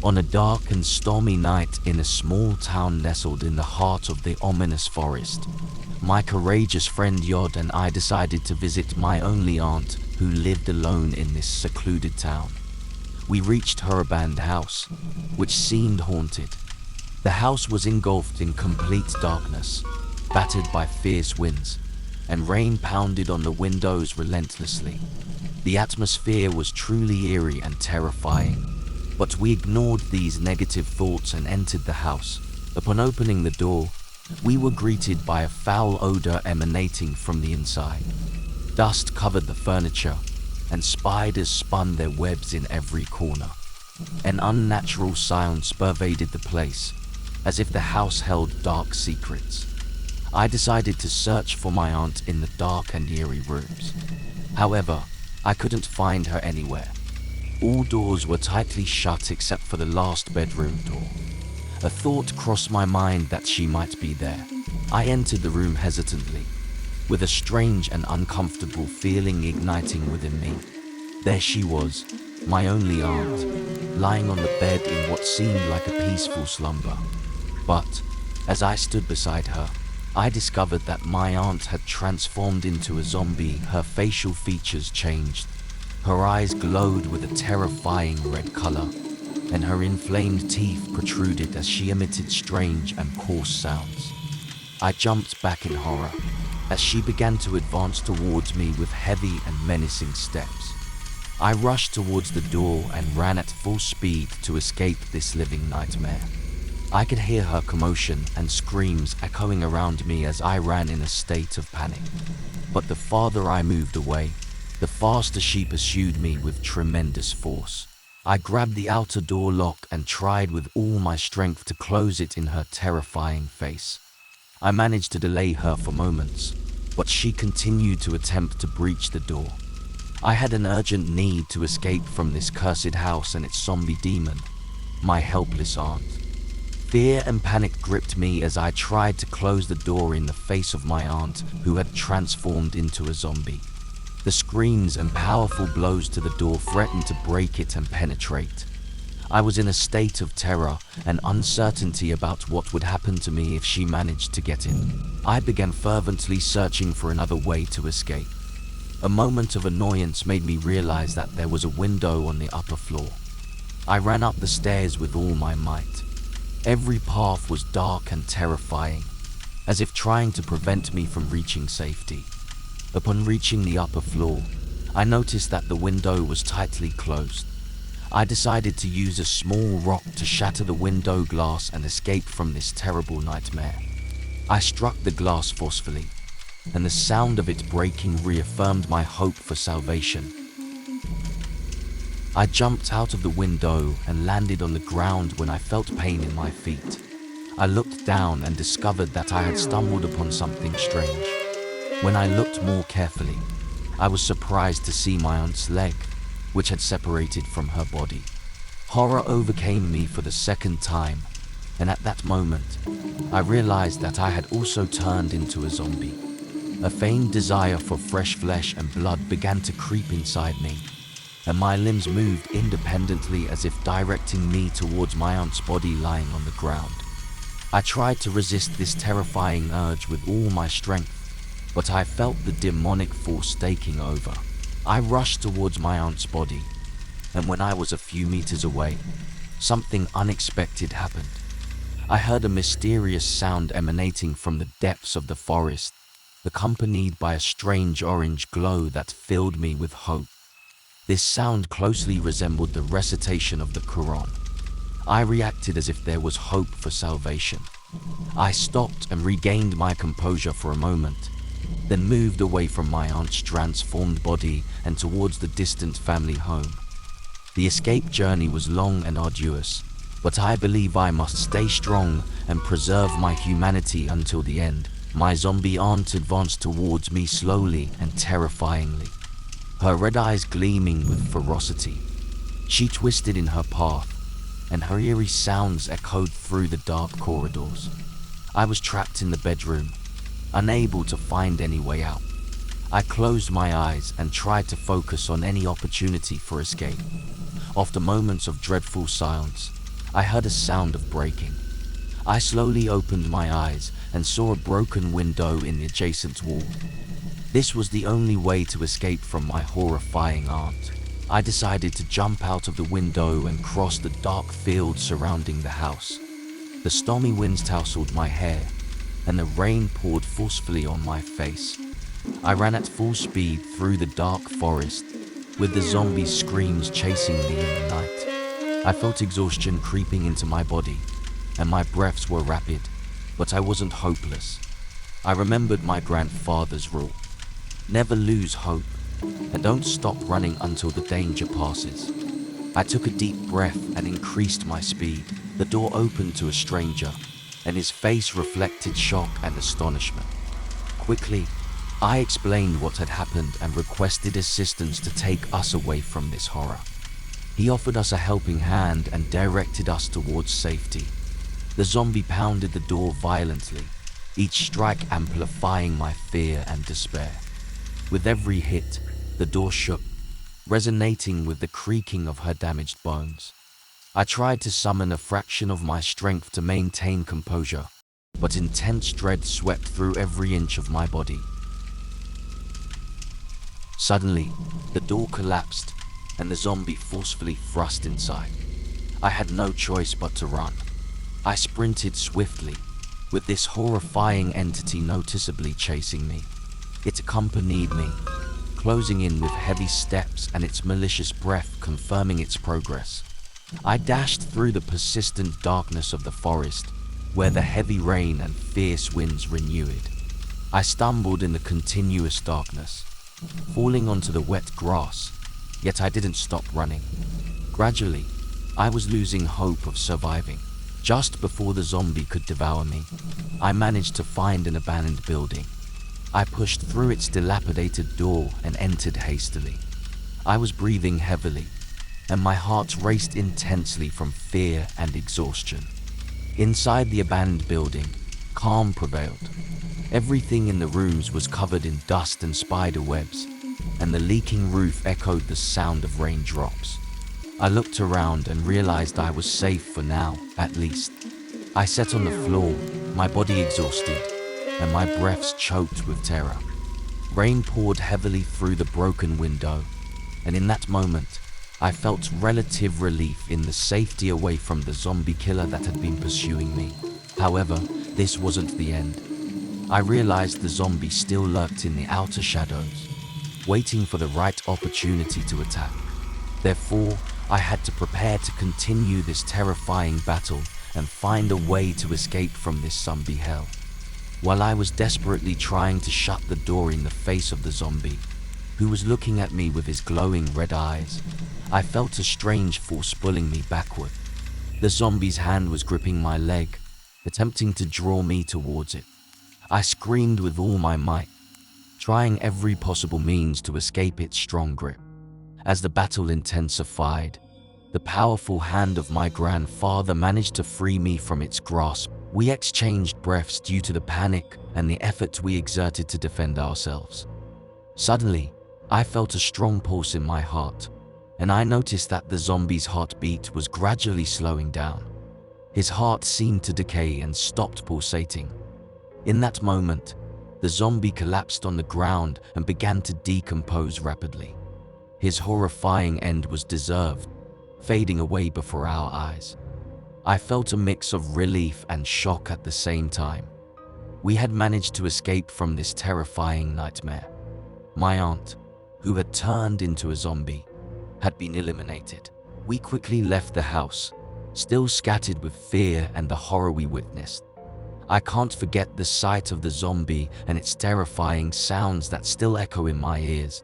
On a dark and stormy night in a small town nestled in the heart of the ominous forest, my courageous friend Yod and I decided to visit my only aunt who lived alone in this secluded town. We reached her abandoned house, which seemed haunted. The house was engulfed in complete darkness, battered by fierce winds, and rain pounded on the windows relentlessly. The atmosphere was truly eerie and terrifying, but we ignored these negative thoughts and entered the house. Upon opening the door, we were greeted by a foul odor emanating from the inside. Dust covered the furniture, and spiders spun their webs in every corner. An unnatural silence pervaded the place, as if the house held dark secrets. I decided to search for my aunt in the dark and eerie rooms. However, I couldn't find her anywhere. All doors were tightly shut except for the last bedroom door. A thought crossed my mind that she might be there. I entered the room hesitantly, with a strange and uncomfortable feeling igniting within me. There she was, my only aunt, lying on the bed in what seemed like a peaceful slumber. But, as I stood beside her, I discovered that my aunt had transformed into a zombie. Her facial features changed. Her eyes glowed with a terrifying red color, and her inflamed teeth protruded as she emitted strange and coarse sounds. I jumped back in horror as she began to advance towards me with heavy and menacing steps. I rushed towards the door and ran at full speed to escape this living nightmare. I could hear her commotion and screams echoing around me as I ran in a state of panic. But the farther I moved away, the faster she pursued me with tremendous force. I grabbed the outer door lock and tried with all my strength to close it in her terrifying face. I managed to delay her for moments, but she continued to attempt to breach the door. I had an urgent need to escape from this cursed house and its zombie demon, my helpless aunt. Fear and panic gripped me as I tried to close the door in the face of my aunt, who had transformed into a zombie. The screams and powerful blows to the door threatened to break it and penetrate. I was in a state of terror and uncertainty about what would happen to me if she managed to get in. I began fervently searching for another way to escape. A moment of annoyance made me realize that there was a window on the upper floor. I ran up the stairs with all my might. Every path was dark and terrifying, as if trying to prevent me from reaching safety. Upon reaching the upper floor, I noticed that the window was tightly closed. I decided to use a small rock to shatter the window glass and escape from this terrible nightmare. I struck the glass forcefully, and the sound of it breaking reaffirmed my hope for salvation. I jumped out of the window and landed on the ground when I felt pain in my feet. I looked down and discovered that I had stumbled upon something strange. When I looked more carefully, I was surprised to see my aunt's leg, which had separated from her body. Horror overcame me for the second time, and at that moment, I realized that I had also turned into a zombie. A faint desire for fresh flesh and blood began to creep inside me, and my limbs moved independently as if directing me towards my aunt's body lying on the ground. I tried to resist this terrifying urge with all my strength, but I felt the demonic force taking over. I rushed towards my aunt's body, and when I was a few meters away, something unexpected happened. I heard a mysterious sound emanating from the depths of the forest, accompanied by a strange orange glow that filled me with hope. This sound closely resembled the recitation of the Quran. I reacted as if there was hope for salvation. I stopped and regained my composure for a moment, then moved away from my aunt's transformed body and towards the distant family home. The escape journey was long and arduous, but I believe I must stay strong and preserve my humanity until the end. My zombie aunt advanced towards me slowly and terrifyingly, her red eyes gleaming with ferocity. She twisted in her path, and her eerie sounds echoed through the dark corridors. I was trapped in the bedroom, unable to find any way out. I closed my eyes and tried to focus on any opportunity for escape. After moments of dreadful silence, I heard a sound of breaking. I slowly opened my eyes and saw a broken window in the adjacent wall. This was the only way to escape from my horrifying aunt. I decided to jump out of the window and cross the dark field surrounding the house. The stormy winds tousled my hair, and the rain poured forcefully on my face. I ran at full speed through the dark forest, with the zombie screams chasing me in the night. I felt exhaustion creeping into my body, and my breaths were rapid, but I wasn't hopeless. I remembered my grandfather's rule: never lose hope, and don't stop running until the danger passes. I took a deep breath and increased my speed. The door opened to a stranger, and his face reflected shock and astonishment. Quickly, I explained what had happened and requested assistance to take us away from this horror. He offered us a helping hand and directed us towards safety. The zombie pounded the door violently, each strike amplifying my fear and despair. With every hit, the door shook, resonating with the creaking of her damaged bones. I tried to summon a fraction of my strength to maintain composure, but intense dread swept through every inch of my body. Suddenly, the door collapsed, and the zombie forcefully thrust inside. I had no choice but to run. I sprinted swiftly, with this horrifying entity noticeably chasing me. It accompanied me, closing in with heavy steps and its malicious breath confirming its progress. I dashed through the persistent darkness of the forest, where the heavy rain and fierce winds renewed. I stumbled in the continuous darkness, falling onto the wet grass, yet I didn't stop running. Gradually, I was losing hope of surviving. Just before the zombie could devour me, I managed to find an abandoned building. I pushed through its dilapidated door and entered hastily. I was breathing heavily, and my heart raced intensely from fear and exhaustion. Inside the abandoned building, calm prevailed. Everything in the rooms was covered in dust and spider webs, and the leaking roof echoed the sound of raindrops. I looked around and realized I was safe for now, at least. I sat on the floor, my body exhausted, and my breaths choked with terror. Rain poured heavily through the broken window, and in that moment, I felt relative relief in the safety away from the zombie killer that had been pursuing me. However, this wasn't the end. I realized the zombie still lurked in the outer shadows, waiting for the right opportunity to attack. Therefore, I had to prepare to continue this terrifying battle and find a way to escape from this zombie hell. While I was desperately trying to shut the door in the face of the zombie, who was looking at me with his glowing red eyes, I felt a strange force pulling me backward. The zombie's hand was gripping my leg, attempting to draw me towards it. I screamed with all my might, trying every possible means to escape its strong grip. As the battle intensified, the powerful hand of my grandfather managed to free me from its grasp. We exchanged breaths due to the panic and the effort we exerted to defend ourselves. Suddenly, I felt a strong pulse in my heart, and I noticed that the zombie's heartbeat was gradually slowing down. His heart seemed to decay and stopped pulsating. In that moment, the zombie collapsed on the ground and began to decompose rapidly. His horrifying end was deserved, fading away before our eyes. I felt a mix of relief and shock at the same time. We had managed to escape from this terrifying nightmare. My aunt, who had turned into a zombie, had been eliminated. We quickly left the house, still scattered with fear and the horror we witnessed. I can't forget the sight of the zombie and its terrifying sounds that still echo in my ears.